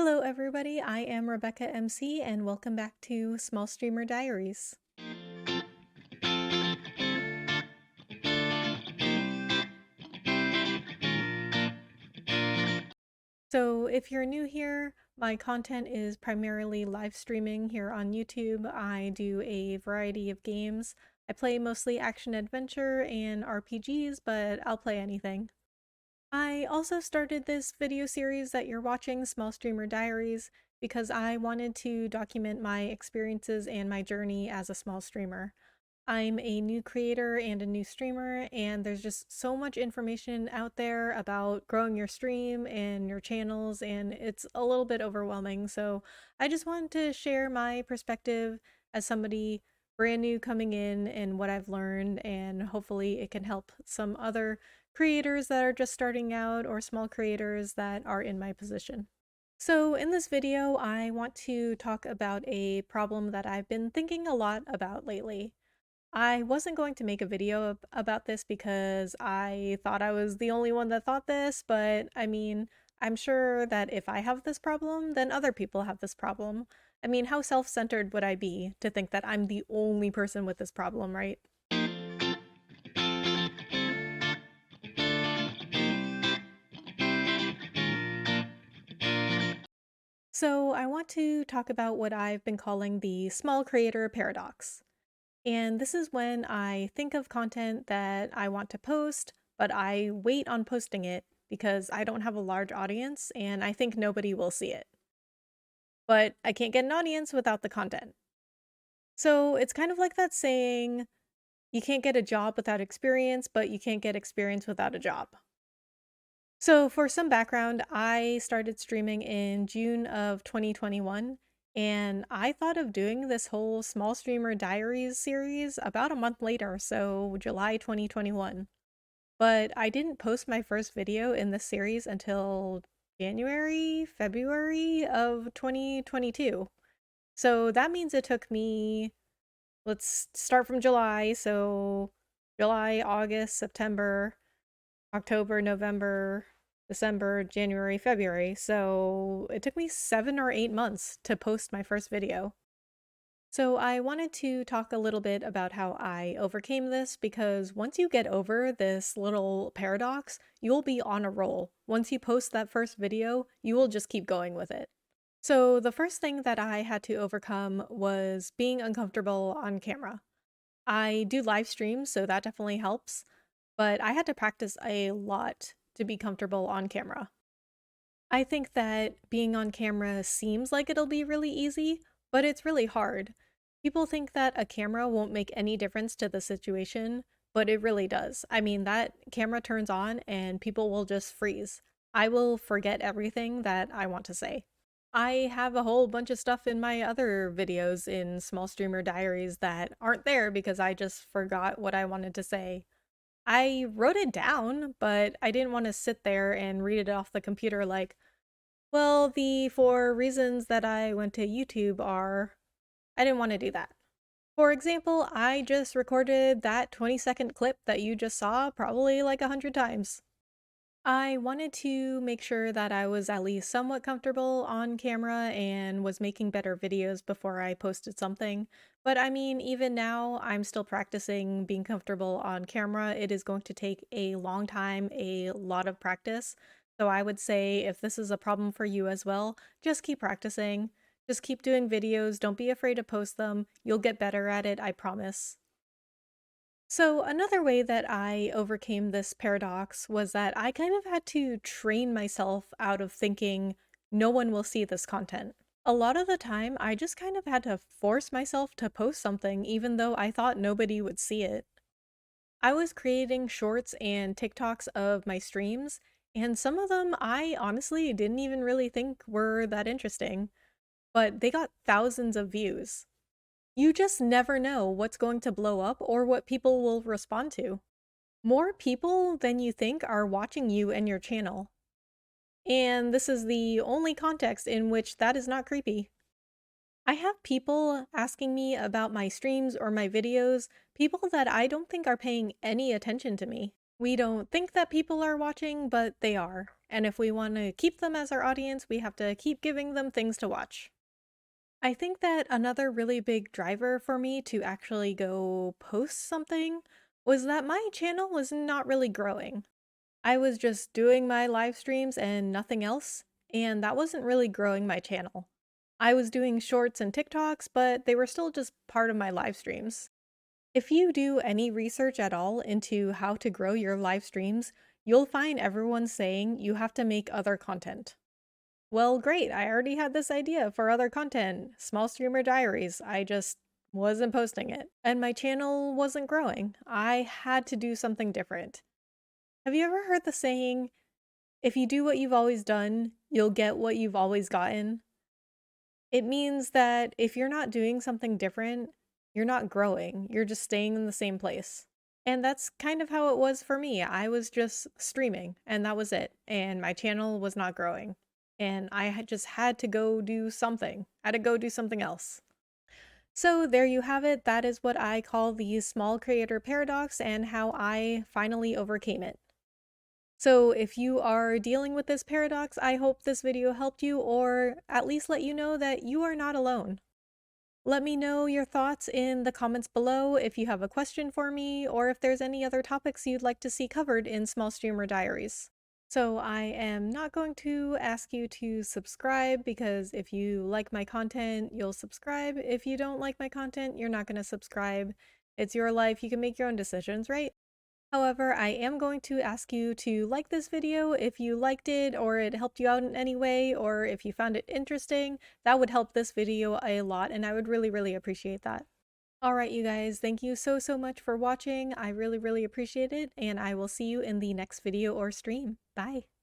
Hello, everybody. I am Rebecca MC, and welcome back to Small Streamer Diaries. So, if you're new here, my content is primarily live streaming here on YouTube. I do a variety of games. I play mostly action adventure and RPGs, but I'll play anything. I also started this video series that you're watching, Small Streamer Diaries, because I wanted to document my experiences and my journey as a small streamer. I'm a new creator and a new streamer, and there's just so much information out there about growing your stream and your channels, and it's a little bit overwhelming. So I just wanted to share my perspective as somebody brand new coming in and what I've learned, and hopefully it can help some other creators that are just starting out or small creators that are in my position. So in this video, I want to talk about a problem that I've been thinking a lot about lately. I wasn't going to make a video about this because I thought I was the only one that thought this, but I mean, I'm sure that if I have this problem, then other people have this problem. I mean, how self-centered would I be to think that I'm the only person with this problem, right? So I want to talk about what I've been calling the small creator paradox. And this is when I think of content that I want to post, but I wait on posting it because I don't have a large audience and I think nobody will see it. But I can't get an audience without the content. So it's kind of like that saying, you can't get a job without experience, but you can't get experience without a job. So for some background, I started streaming in June of 2021, and I thought of doing this whole Small Streamer Diaries series about a month later, so July 2021. But I didn't post my first video in this series until January, February of 2022. So that means it took me, let's start from July, so July, August, September, October, November, December, January, February. So it took me 7 or 8 months to post my first video. So I wanted to talk a little bit about how I overcame this because once you get over this little paradox, you'll be on a roll. Once you post that first video, you will just keep going with it. So the first thing that I had to overcome was being uncomfortable on camera. I do live streams, so that definitely helps, but I had to practice a lot to be comfortable on camera. I think that being on camera seems like it'll be really easy, but it's really hard. People think that a camera won't make any difference to the situation, but it really does. I mean, that camera turns on and people will just freeze. I will forget everything that I want to say. I have a whole bunch of stuff in my other videos in Small Streamer Diaries that aren't there because I just forgot what I wanted to say. I wrote it down, but I didn't want to sit there and read it off the computer like, well, the 4 reasons that I went to YouTube are. I didn't want to do that. For example, I just recorded that 20-second clip that you just saw probably like 100 times. I wanted to make sure that I was at least somewhat comfortable on camera and was making better videos before I posted something. But I mean, even now, I'm still practicing being comfortable on camera. It is going to take a long time, a lot of practice. So I would say if this is a problem for you as well, just keep practicing. Just keep doing videos. Don't be afraid to post them. You'll get better at it, I promise. So, another way that I overcame this paradox was that I kind of had to train myself out of thinking no one will see this content. A lot of the time, I just kind of had to force myself to post something even though I thought nobody would see it. I was creating shorts and TikToks of my streams, and some of them I honestly didn't even really think were that interesting, but they got thousands of views. You just never know what's going to blow up or what people will respond to. More people than you think are watching you and your channel. And this is the only context in which that is not creepy. I have people asking me about my streams or my videos, people that I don't think are paying any attention to me. We don't think that people are watching, but they are. and if we want to keep them as our audience, we have to keep giving them things to watch. I think that another really big driver for me to actually go post something was that my channel was not really growing. I was just doing my live streams and nothing else, and that wasn't really growing my channel. I was doing shorts and TikToks, but they were still just part of my live streams. If you do any research at all into how to grow your live streams, you'll find everyone saying you have to make other content. Well, great, I already had this idea for other content, Small Streamer Diaries. I just wasn't posting it, and my channel wasn't growing. I had to do something different. Have you ever heard the saying, if you do what you've always done, you'll get what you've always gotten? It means that if you're not doing something different, you're not growing, you're just staying in the same place. And that's kind of how it was for me. I was just streaming, and that was it. And my channel was not growing. And I just had to go do something. I had to go do something else. So there you have it. That is what I call the small creator paradox and how I finally overcame it. So if you are dealing with this paradox, I hope this video helped you or at least let you know that you are not alone. Let me know your thoughts in the comments below if you have a question for me or if there's any other topics you'd like to see covered in Small Streamer Diaries. So I am not going to ask you to subscribe because if you like my content, you'll subscribe. If you don't like my content, you're not going to subscribe. It's your life. You can make your own decisions, right? However, I am going to ask you to like this video if you liked it or it helped you out in any way, or if you found it interesting. That would help this video a lot, and I would really appreciate that. Alright, you guys, thank you so much for watching. I really appreciate it, and I will see you in the next video or stream. Bye!